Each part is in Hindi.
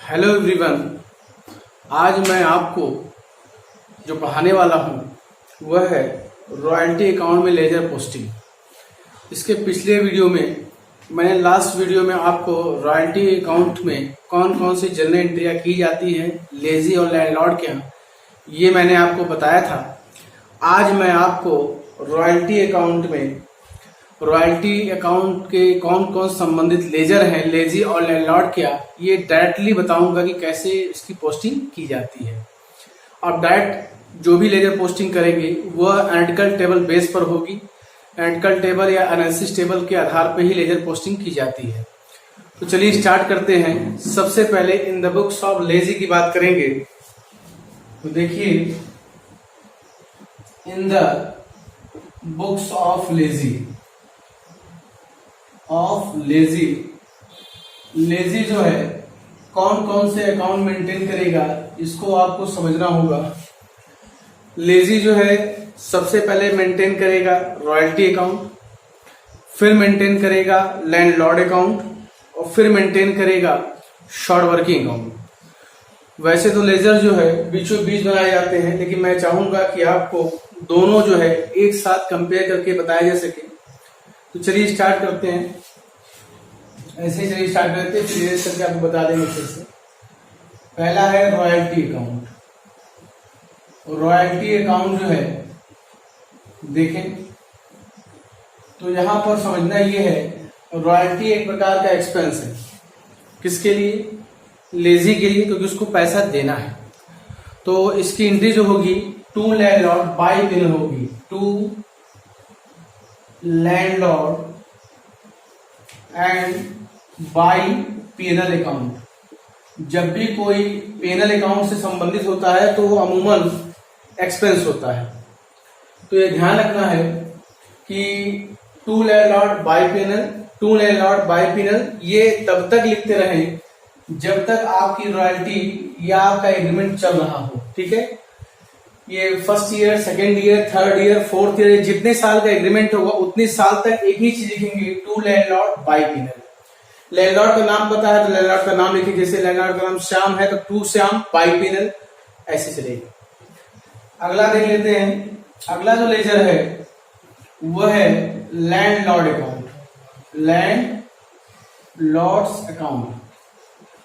Hello everyone. आज मैं आपको जो पढ़ाने वाला हूँ वह है रॉयल्टी अकाउंट में लेजर पोस्टिंग। इसके पिछले वीडियो में मैंने लास्ट वीडियो में आपको रॉयल्टी अकाउंट में कौन कौन सी जनरल एंट्रियाँ की जाती हैं लेजी और लैंडलॉर्ड के यहाँ, ये मैंने आपको बताया था। आज मैं आपको रॉयल्टी अकाउंट के कौन कौन संबंधित लेजर हैं लेजी और लैंडलॉर्ड क्या, ये डायरेक्टली बताऊंगा कि कैसे इसकी पोस्टिंग की जाती है। अब डायरेक्ट जो भी लेजर पोस्टिंग करेंगे वह एनालिटिकल टेबल बेस पर होगी। एनालिटिकल टेबल या एनालिसिस टेबल के आधार पर ही लेजर पोस्टिंग की जाती है। तो चलिए स्टार्ट करते हैं। सबसे पहले in the books of lazy की बात करेंगे तो देखिए, in the books of lazy जो है कौन कौन से अकाउंट मेंटेन करेगा इसको आपको समझना होगा। लेजी जो है सबसे पहले मेंटेन करेगा रॉयल्टी अकाउंट, फिर मेंटेन करेगा लैंडलॉर्ड अकाउंट और फिर मेंटेन करेगा शॉर्ट वर्किंग अकाउंट। वैसे तो लेजर जो है बीचों बीच बनाए जाते हैं, लेकिन मैं चाहूंगा कि आपको दोनों जो है एक साथ कंपेयर करके बताया जा सके। तो चलिए स्टार्ट करते हैं। ऐसे ही चलिए स्टार्ट करते हैं, फिर करके आपको बता देंगे फिर से। पहला है रॉयल्टी अकाउंट। रॉयल्टी अकाउंट जो है देखें तो यहां पर समझना ये है, रॉयल्टी एक प्रकार का एक्सपेंस है। किसके लिए? लेजी के लिए, क्योंकि उसको पैसा देना है। तो इसकी एंट्री जो होगी टू लैंडलॉर्ड बाय पेनल होगी, to landlord and by penal account. जब भी कोई पेनल अकाउंट से संबंधित होता है तो वो अमूमन एक्सपेंस होता है। तो ये ध्यान रखना है कि टू लैंडलॉर्ड बाय पेनल ये तब तक लिखते रहें जब तक आपकी रॉयल्टी या आपका एग्रीमेंट चल रहा हो। ठीक है, ये first year, second year, third year, fourth year, जितने साल का एग्रीमेंट होगा उतने साल तक एक ही चीज लिखेंगे, to landlord by penal. Landlord का नाम पता है तो लैंडलॉर्ड का नाम लिखेंगे, जैसे लैंडलॉर्ड का नाम श्याम है तो टू श्याम बाय पेनल, ऐसे चलेगा। अगला देख लेते हैं। अगला जो लेजर है वह है लैंडलॉर्ड अकाउंट, लैंडलॉर्ड्स अकाउंट।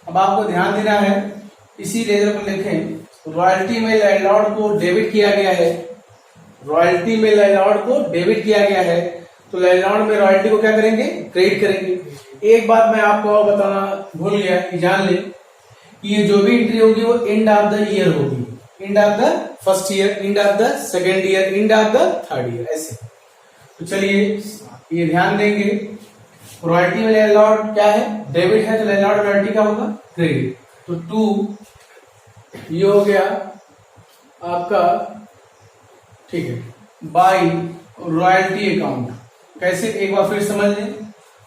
अब आपको ध्यान देना है, इसी लेजर को लिखें, रॉयल्टी में लैंडलॉर्ड को डेबिट किया गया है, रॉयल्टी में लैंडलॉर्ड को डेबिट किया गया है तो लैंडलॉर्ड में रॉयल्टी को क्या करेंगे? क्रेडिट करेंगे। एक बात मैं आपको और बताना भूल गया कि जान ले कि ये जो भी एंट्री होगी वो एंड ऑफ द ईयर होगी, and of the first year, and of the second year, and of the third year, ऐसे। तो चलिए ये ध्यान देंगे, रॉयल्टी में लैंडलॉर्ड क्या है? डेबिट है, तो लैंडलॉर्ड रॉयल्टी का होगा क्रेडिट। तो टू ये हो गया आपका, ठीक है, बाय रॉयल्टी अकाउंट। कैसे? एक बार फिर समझ लें,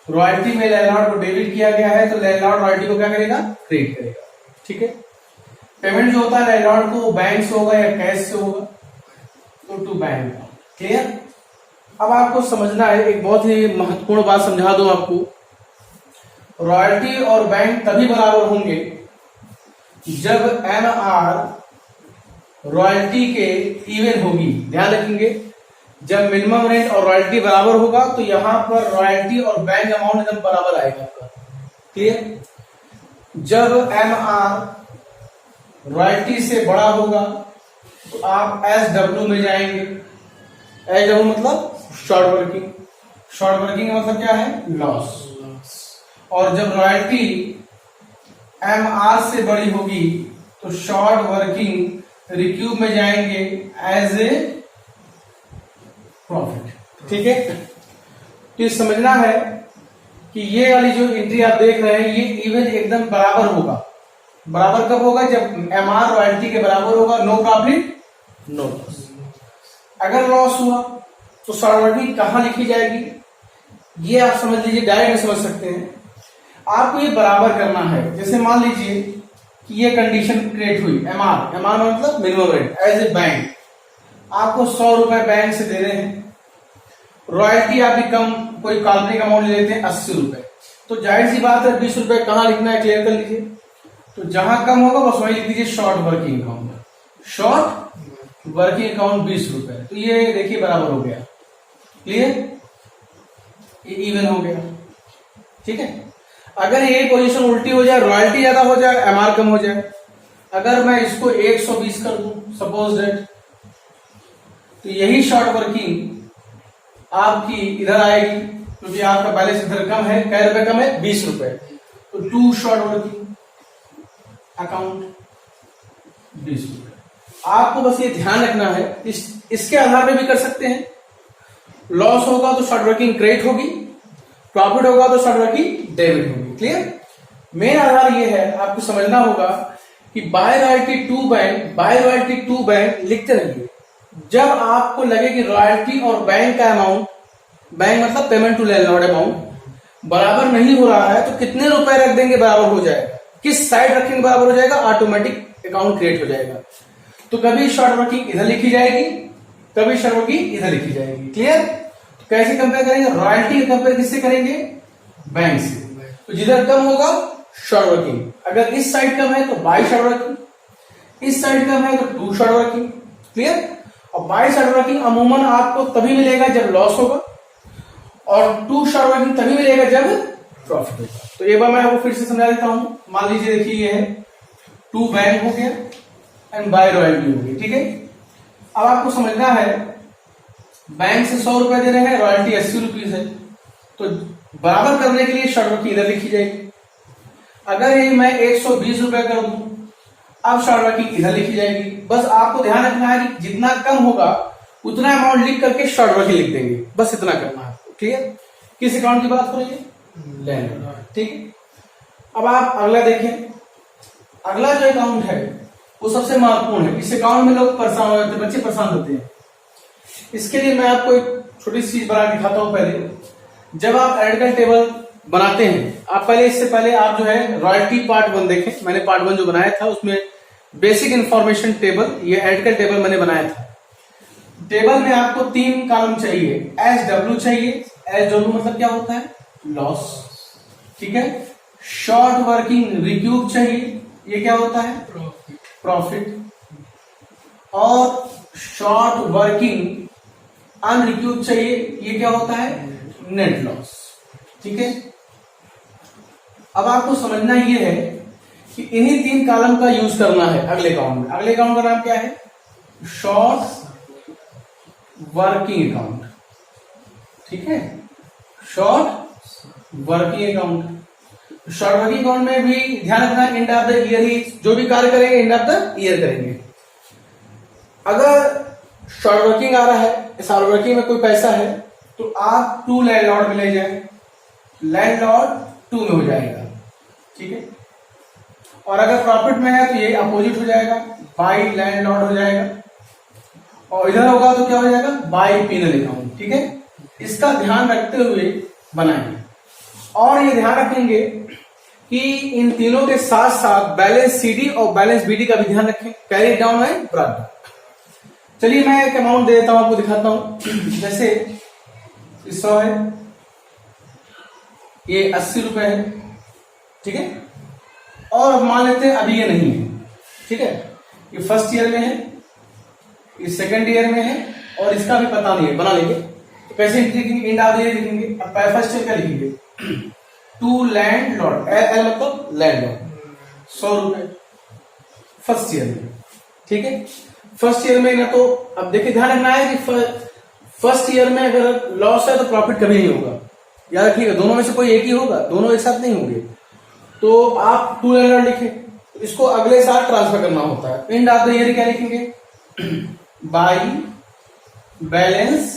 रॉयल्टी में लैंडलॉर्ड को डेबिट किया गया है तो लैंडलॉर्ड रॉयल्टी को क्या करेगा? क्रेडिट करेगा। ठीक है, पेमेंट जो होता है लैंडलॉर्ड को बैंक से होगा या कैश से होगा, तो टू बैंक। क्लियर? अब आपको समझना है, एक बहुत ही महत्वपूर्ण बात समझा दूं आपको। रॉयल्टी और बैंक तभी बराबर होंगे जब एमआर रॉयल्टी के इवन होगी। ध्यान रखेंगे, जब मिनिमम रेंट और रॉयल्टी बराबर होगा तो यहां पर रॉयल्टी और बैंक अमाउंट एकदम बराबर आएगा आपका। क्लियर? जब एमआर रॉयल्टी से बड़ा होगा तो आप SW में जाएंगे। SW मतलब शॉर्ट वर्किंग। शॉर्ट वर्किंग का मतलब क्या है? लॉस। और जब रॉयल्टी MR से बड़ी होगी तो शॉर्ट वर्किंग रिक्यूब में जाएंगे एज ए प्रॉफिट। ठीक है, तो ये समझना है कि ये वाली जो एंट्री आप देख रहे हैं ये इवन एकदम बराबर होगा। बराबर कब होगा? जब MR रॉयल्टी के बराबर होगा, नो प्रॉफिट नो लॉस। अगर लॉस हुआ तो शॉर्ट वर्किंग कहां लिखी जाएगी? ये आप समझ लीजिए, डायरेक्ट समझ सकते हैं। आपको ये बराबर करना है। जैसे मान लीजिए कि ये कंडीशन क्रिएट हुई, एमआर मतलब minimum rate as a bank, आपको 100 रुपए बैंक से दे रहे हैं, रॉयल्टी आप भी कम कोई काल्पनिक अमाउंट ले लेते हैं 80 रुपए, तो जाहिर सी बात है 20 रुपए कहां लिखना है, क्लियर कर लीजिए। तो जहां कम होगा बस वही लिख दीजिए short working account. Short working account 20 रुपए, तो ये देखिए बराबर हो गया। क्लियर, ये इवन हो गया। ठीक है, अगर ये पोजीशन उल्टी हो जाए, रॉयल्टी ज्यादा हो जाए, एमआर कम हो जाए, अगर मैं इसको 120 कर दूं सपोज दैट, तो यही शॉर्ट वर्किंग आपकी इधर आएगी, क्योंकि आपका बैलेंस इधर कम है। कै रुपए कम है? 20 रुपए। तो 2 शॉर्ट वर्किंग अकाउंट 20 रुपए। आपको बस ये ध्यान रखना है, इसके आधार पे भी कर सकते हैं। लॉस होगा तो शॉर्ट वर्किंग क्रेडिट होगी, प्रॉफिट होगा तो शॉर्ट वर्किंग डेबिट होगी। क्लियर, मेन आधार ये है, आपको समझना होगा कि by royalty to bank, by royalty to bank लिखते रहिए। जब आपको लगे कि रॉयल्टी और बैंक का अमाउंट, बैंक मतलब पेमेंट टू लैंडलॉर्ड अमाउंट, बराबर नहीं हो रहा है, तो कितने रुपए रख देंगे बराबर हो जाएगा, किस साइड रखेंगे बराबर हो जाएगा, ऑटोमेटिक अकाउंट क्रिएट हो जाएगा। तो कभी शॉर्ट वर्किंग इधर लिखी जाएगी, कभी शॉर्ट वर्किंग इधर लिखी जाएगी। क्लियर, तो कैसे कंपेयर करेंगे? रॉयल्टी कंपेयर किससे करेंगे? बैंक से। तो जिधर कम होगा शॉर्ट वर्किंग, अगर इस साइड कम है तो बाय शॉर्ट वर्किंग, इस साइड कम है तो 2 शॉर्ट वर्किंग। क्लियर, और बाय शॉर्ट वर्किंग अमूमन आपको तभी मिलेगा जब लॉस होगा, और 2 शॉर्ट वर्किंग तभी मिलेगा जब प्रॉफिट होगा। तो एक बार मैं आपको फिर से समझा देता हूं। मान लीजिए देखिए ये है 2 बैंक हो गया एंड बाय रॉयल्टी हो गई। ठीक है, अब आपको समझना है बैंक से 100 रुपए दे रहे हैं, रॉयल्टी 80 रुपीज है, तो बराबर करने के लिए शॉर्ट वर्किंग इधर लिखी जाएगी। अगर ये मैं 120 रुपए कर दूं, अब शॉर्ट वर्किंग इधर लिखी जाएगी। बस आपको ध्यान रखना है कि जितना कम होगा उतना अमाउंट लिख करके शॉर्ट वर्किंग लिख देंगे, बस इतना करना है आपको। क्लियर, किस अकाउंट की बात करेंगे? लैंडलॉर्ड। ठीक है, अब आप अगला देखें। अगला जो अकाउंट है वो सबसे महत्वपूर्ण है। इस अकाउंट में लोग परेशान हो जाते हैं, बच्चे परेशान होते हैं। इसके लिए मैं आपको एक छोटी सी चीज बना दिखाता हूं। पहले जब आप एडिकल टेबल बनाते हैं, आप पहले इससे पहले आप जो है रॉयल्टी पार्ट 1 देखें। मैंने पार्ट 1 जो बनाया था उसमें बेसिक इंफॉर्मेशन टेबल, ये एडिकल टेबल मैंने बनाया था। टेबल में आपको 3 कॉलम चाहिए। SW चाहिए, SW मतलब क्या होता है? लॉस। ठीक है, शॉर्ट वर्किंग रिक्यूब चाहिए, ये क्या होता है? प्रॉफिट। और शॉर्ट वर्किंग अनरिक्यूब चाहिए, ये क्या होता है? Net loss. ठीक है, अब आपको समझना ये है कि इन्हीं 3 कॉलम का यूज करना है अगले अकाउंट में। अगले अकाउंट का नाम क्या है? Short working account. ठीक है, short working account. Short working account में भी ध्यान रखना, एंड ऑफ द ईयर ही जो भी कार्य करेंगे एंड ऑफ द ईयर करेंगे। अगर शॉर्ट वर्किंग आ रहा है, शॉर्ट वर्किंग में कोई पैसा है, तो आप 2 लैंडलॉर्ड में ले जाए, लैंडलॉर्ड 2 में हो जाएगा। ठीक है, और अगर प्रॉफिट में है तो ये अपोजिट हो जाएगा, बाय लैंडलॉर्ड हो जाएगा, और इधर होगा तो क्या हो जाएगा? By penal account. ठीक है, इसका ध्यान रखते हुए बनाएंगे। और ये ध्यान रखेंगे कि इन तीनों के साथ साथ बैलेंस सीडी और बैलेंस बीडी का भी ध्यान रखें, कैरी डाउन है ब्रॉड। चलिए मैं एक अमाउंट दे देता हूं, आपको दिखाता हूं। जैसे 100 है, ये 80 रुपए है। ठीक है, और अब मान लेते हैं अभी ये नहीं है। ठीक है, ये फर्स्ट ईयर में है, ये सेकंड ईयर में है, और इसका भी पता नहीं है, बना लेंगे। तो कैसे लिखेंगे? एंड ऑफ ईयर लिखेंगे। अब फर्स्ट ईयर का लिखेंगे 2 लैंडलॉर्ड, एल मतलब लैंडलॉर्ड, 100 रुपए फर्स्ट ईयर में। ठीक है, फर्स्ट ईयर में ना, तो अब देखिए ध्यान रखना है कि फर्स्ट ईयर में अगर लॉस है तो प्रॉफिट कभी नहीं होगा, याद रखिएगा। दोनों में से कोई एक ही होगा, दोनों एक साथ नहीं होंगे। तो आप 2 लैंडलॉर्ड लिखे, इसको अगले साल ट्रांसफर करना होता है। एंड ऑफ द ईयर क्या लिखेंगे? बाय बैलेंस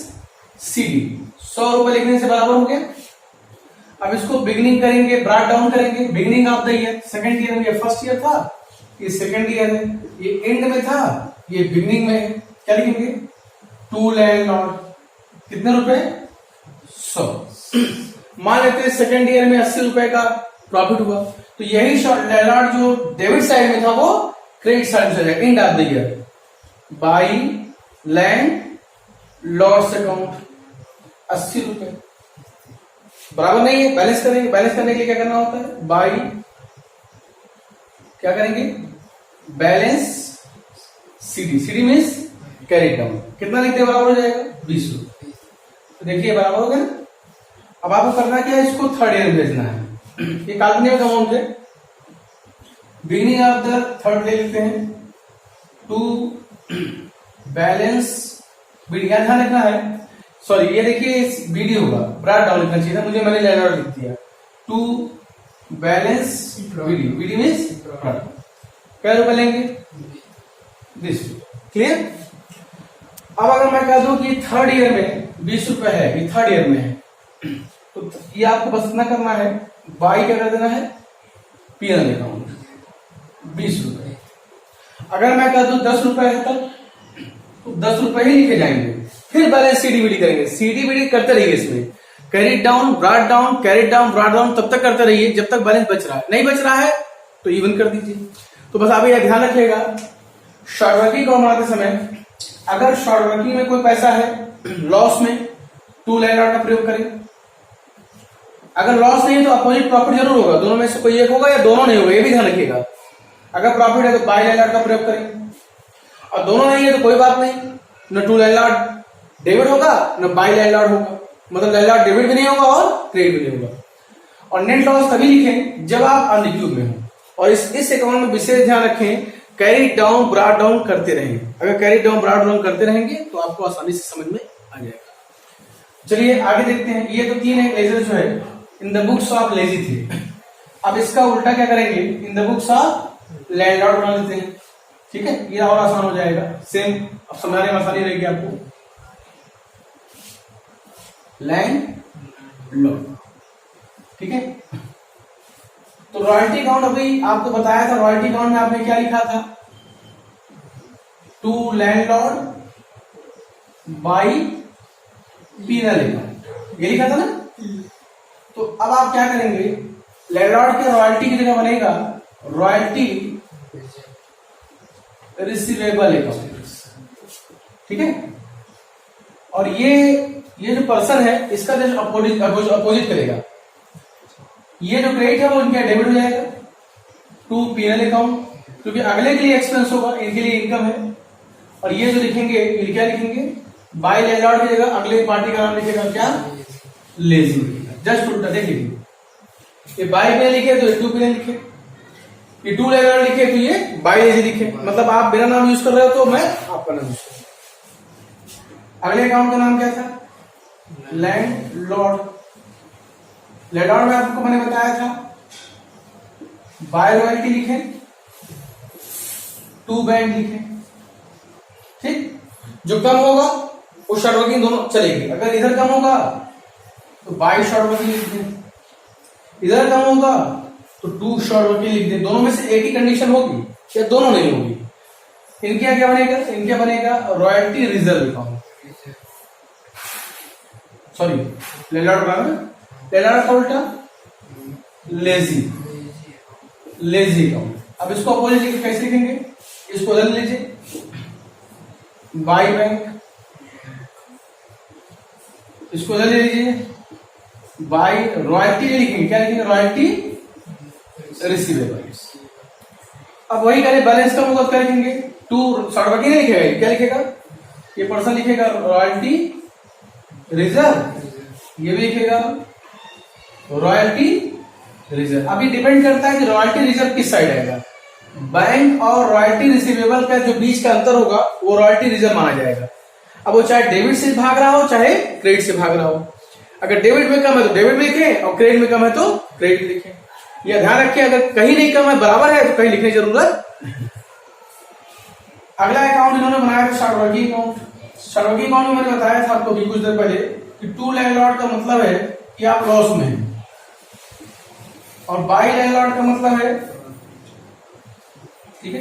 सीडी, 100 रुपए लिखने से बराबर हो गया। अब इसको बिगिनिंग करेंगे, ब्रॉट डाउन करेंगे, beginning of the year. Second year में ये फर्स्ट ईयर था, ये सेकंड ईयर है, ये एंड में था, ये बिगिनिंग में है। क्या लिखेंगे? 2 लैंडलॉर्ड, कितने रुपए? 100। मान लेते हैं सेकंड ईयर में 80 रुपए का प्रॉफिट हुआ, तो यही लैंडलॉर्ड जो डेबिट साइड में था वो क्रेडिट साइड में चला जाएगा। End of the year by landlord's account 80 रुपए, बराबर नहीं है, बैलेंस करेंगे। बैलेंस करने के लिए क्या करना होता है? बाय क्या करेंगे, balance CD, CD means carry down, कितना लिखते बराबर हो जाएगा 20 रुपए। तो देखिए बराबर हो गया ना। अब आपको करना क्या है, इसको थर्ड ईयर में भेजना है। ये काल्पनिक अमाउंट है, बिगिनिंग ऑफ द थर्ड ले लेते हैं, टू बैलेंस बीडी, ध्यान रखना है, सॉरी ये देखिए बीडी होगा, ब्रॉट डाउन लिखना चाहिए था मुझे, मैंने लैंडलॉर्ड लिख दिया, to balance BD, BD means क्या रुपए लेंगे 20 रुपए, क्लियर। अब अगर मैं कह दूं कि थर्ड ईयर में 20 रुपए है, ये थर्ड ईयर में है, तो ये आपको बस इतना करना है, बाई क्या कर देना है, पीएनएल अकाउंट 20 रुपए। अगर मैं कह दूं 10 रुपए है तब तो 10 रुपए ही लिखे जाएंगे, फिर बैलेंस सीडीबीडी करेंगे, सीडीबीडी करते रहिए, इसमें carry down brought down, carry down brought down तब तक करते रहिए जब तक बैलेंस बच रहा है, नहीं बच रहा है तो इवन कर दीजिए। तो बस आप यह ध्यान रखिएगा, शॉर्ट वर्किंग को बनाते समय अगर शॉर्ट वर्किंग में कोई पैसा है लॉस में, टू लैंडलॉर्ड का प्रयोग करें, अगर लॉस नहीं है तो अपोजिट प्रॉफिट जरूर होगा, दोनों में से कोई एक होगा या दोनों नहीं होगा, ये भी ध्यान रखिएगा। अगर प्रॉफिट है तो बाय लैंडलॉर्ड का प्रयोग करें, और दोनों नहीं है तो कोई बात नहीं, न टू लैंडलॉर्ड डेबिट होगा न बाय लैंडलॉर्ड होगा, मतलब लैंडलॉर्ड डेबिट भी नहीं होगा और क्रेडिट भी नहीं होगा। और नेट लॉस तभी लिखें जब आप अनरिक्यूज में हो, और इस अकाउंट में विशेष ध्यान रखें, कैरी डाउन ब्रॉट डाउन करते रहेंगे, अगर कैरी डाउन ब्रॉट डाउन करते रहेंगे तो आपको आसानी से समझ में आ जाएगा। चलिए आगे देखते हैं, ये तो तीन है लेजर जो है in the books of lazy थे, अब इसका उल्टा क्या करेंगे, in the books of landlord बना लेते हैं, ठीक है, ये और आसान हो जाएगा, सेम अब समझाने में आसानी रहेगी आपको। लैंडलॉर्ड, ठीक है। तो रॉयल्टी अकाउंट अभी आपको बताया था, रॉयल्टी अकाउंट में आपने क्या लिखा था, to landlord by PNL account, ये लिखा था ना। तो अब आप क्या करेंगे, लैंडलॉर्ड के रॉयल्टी की जगह बनेगा रॉयल्टी रिसीवेबल अकाउंट, ठीक है। और ये जो पर्सन है इसका जो अपोजिट करेगा, ये जो क्रेडिट है वो इनका डेबिट हो जाएगा टू पीएनएल अकाउंट, क्योंकि अगले के लिए एक्सपेंस होगा, इनके लिए इनकम है। और ये जो लिखेंगे, ये क्या लिखेंगे, बाय लैंडलॉर्ड की जगह अगले पार्टी का नाम लिखेगा क्या, लेजी, जस्ट उल्टा। देखिए ये बाय पे लिखे तो ये टू पे लिखे, ये टू लैंडलॉर्ड लिखे तो ये बाय लेजी लिखे, मतलब आप मेरा नाम यूज कर रहे हो तो मैं आपका नाम यूज कर रहा हूं। अगले अकाउंट का नाम क्या था, लैंडलॉर्ड। लैंडलॉर्ड में आपको मैंने बताया था बाय रॉयल्टी लिखे, टू बैंक लिखे, ठीक। जो कम होगा वो शॉर्ट वर्किंग दोनों चलेगी, अगर इधर कम होगा तो बाय शॉर्ट वर्किंग लिख दें, इधर कम होगा तो टू शॉर्ट वर्किंग लिख दें, दोनों में से एक ही कंडीशन होगी या दोनों नहीं होगी। इनके क्या बनेगा, इनके बनेगा royalty reserve account, sorry landlord बना, लैंडलॉर्ड का उल्टा लेजी, लेजी अकाउंट। अब इसको अपोजिट कैसे लिखेंगे, इसको बदल लीजिए, बाय बैंक, इसको बदल लीजिए, बाय रॉयल्टी लिखेंगे, क्या लिखेंगे, रॉयल्टी रिसीवेबल्स। अब वही करें, बैलेंस कम होगा क्या लिखेंगे, टू शॉर्ट वर्किंग नहीं लिखेगा, क्या लिखेगा, ये पर्सन लिखेगा रॉयल्टी रिजर्व, ये भी लिखेगा रॉयल्टी रिजर्व। अभी डिपेंड करता है कि रॉयल्टी रिजर्व किस साइड आएगा, बैंक और रॉयल्टी रिसीवेबल का जो बीच का अंतर होगा वो रॉयल्टी रिजर्व माना जाएगा। अब वो चाहे डेबिट से भाग रहा हो चाहे क्रेडिट से भाग रहा हो, अगर डेबिट में कम है तो डेबिट लिखें और क्रेडिट में कम है तो क्रेडिट लिखें। यह ध्यान रखिए, अगर कहीं नहीं कम है बराबर है तो कहीं लिखने की जरूरत। अगला अकाउंट इन्होंने बनाया था short working account. Short working account में मैंने बताया था आपको भी कुछ देर पहले कि टू लैंडलॉर्ड का मतलब है कि आप लॉस में हैं, और बाय लैंडलॉर्ड का मतलब है, ठीक है,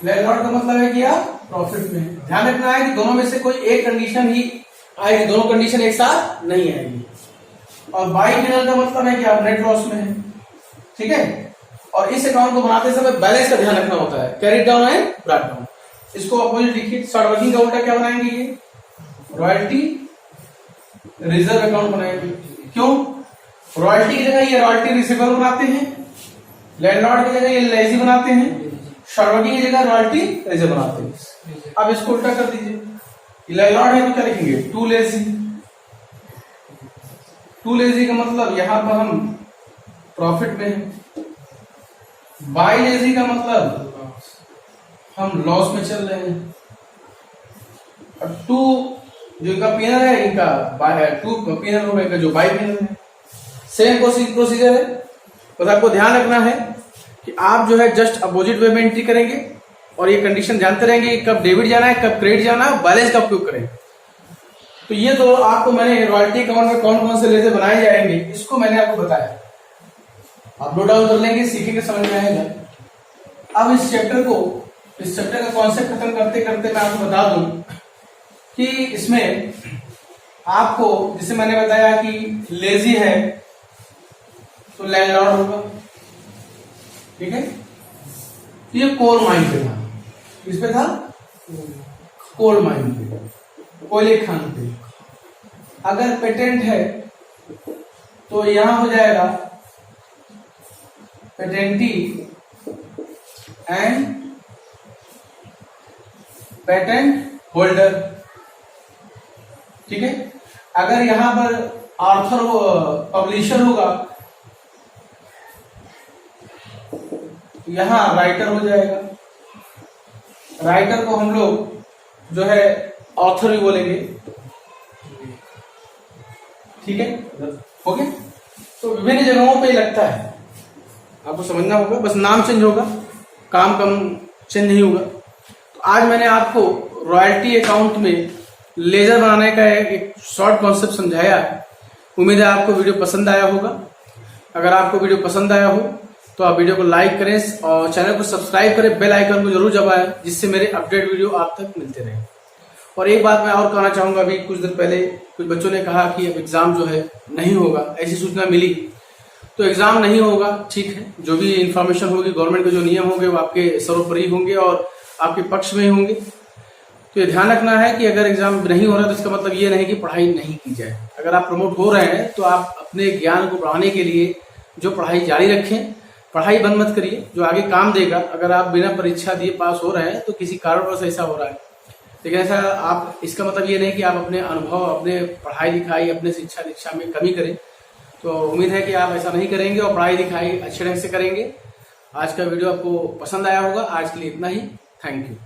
लैंडलॉर्ड का मतलब है कि आप प्रॉफिट में हैं। ध्यान रखना है कि दोनों में से कोई एक कंडीशन ही आएगी, दोनों कंडीशन एक साथ नहीं आएगी। और बाय लैंडलॉर्ड का मतलब है कि आप नेट लॉस में हैं, ठीक है। और इस अकाउंट को बनाते समय बैलेंस का ध्यान रखना होता है, carry down and brought down. इसको अपोजिट लिखिए, शॉर्ट वर्किंग का उल्टा क्या बनाएंगे, ये रॉयल्टी रिजर्व अकाउंट बनाएंगे। क्यों, रॉयल्टी की जगह ये रॉयल्टी रिसीवेबल बनाते हैं, लैंडलॉर्ड की जगह ये लेजी बनाते हैं, श्योरिटी की जगह रॉयल्टी लेजर बनाते हैं। अब इसको उल्टा कर दीजिए, लैंडलॉर्ड है तो क्या लिखेंगे, टू लेजी। टू लेजी का मतलब यहां पर हम प्रॉफिट में हैं, बाय लेजी का मतलब हम लॉस में चल रहे हैं। अब टू जो इनका पिनर है, इनका बाय टू पिनर होगा, इनका जो बाय पिनर है। सेम प्रोसीजर है, बस आपको ध्यान रखना है कि आप जो है जस्ट अपोजिट वे में एंट्री करेंगे और ये कंडीशन जानते रहेंगे कि कब डेबिट जाना है, कब क्रेडिट जाना है, बैलेंस कब उपयोग करें। तो ये तो आपको मैंने रॉयल्टी अकाउंट में कौन कौन से लेजर बनाए जाएंगे इसको मैंने आपको बताया। आप नोट डाउन कर लेंगे, सीखेंगे, समझ में आएगा। अब इस चैप्टर का कॉन्सेप्ट खत्म करते करते मैं आपको बता दूं कि इसमें आपको, जैसे मैंने बताया कि लेजी है तो लैंडलॉर्ड होगा, ठीक है। ये कोल माइन पे था, किस पे था, कोल माइन पे, कोयले खान पे। अगर पेटेंट है तो यहां हो जाएगा पेटेंटी एंड पेटेंट होल्डर, ठीक है। अगर यहां पर ऑथर पब्लिशर होगा तो यहां राइटर हो जाएगा। राइटर को हम लोग जो है ऑथर भी बोलेंगे, ठीक है, ओके। तो विभिन्न जगहों पे लगता है, आपको समझना होगा, बस नाम चेंज होगा, काम कम चेंज नहीं होगा। तो आज मैंने आपको रॉयल्टी अकाउंट में लेजर बनाने का एक शॉर्ट कॉन्सेप्ट समझाया। उम्मीद है आपको वीडियो पसंद आया होगा। अगर आपको वीडियो पसंद आया हो तो आप वीडियो को लाइक करें और चैनल को सब्सक्राइब करें, बेल आइकन को जरूर दबाएं, जिससे मेरे अपडेट वीडियो आप तक मिलते रहे। और एक बात मैं और कहना चाहूंगा, अभी कुछ दिन पहले कुछ बच्चों ने कहा कि अब एग्जाम जो है नहीं होगा, ऐसी सूचना मिली। तो एग्जाम नहीं होगा, ठीक है, जो भी इंफॉर्मेशन होगी, गवर्नमेंट के जो नियम होंगे वो आपके सर्वोपरि होंगे और आपके पक्ष में होंगे। तो ये ध्यान रखना है कि अगर एग्जाम नहीं हो रहा तो इसका मतलब ये नहीं कि पढ़ाई नहीं की जाए। अगर आप प्रमोट हो रहे हैं तो आप अपने ज्ञान को बढ़ाने के लिए जो पढ़ाई जारी रखें, पढ़ाई बंद मत करिए, जो आगे काम देगा। अगर आप बिना परीक्षा दिए पास हो रहे हैं तो किसी कारणवश ऐसा हो रहा है, लेकिन ऐसा आप, इसका मतलब ये नहीं कि आप अपने अनुभव, अपने पढ़ाई लिखाई, अपने शिक्षा दीक्षा में कमी करें। तो उम्मीद है कि आप ऐसा नहीं करेंगे और पढ़ाई लिखाई अच्छे ढंग से करेंगे। आज का वीडियो आपको पसंद आया होगा। आज के लिए इतना ही, थैंक यू।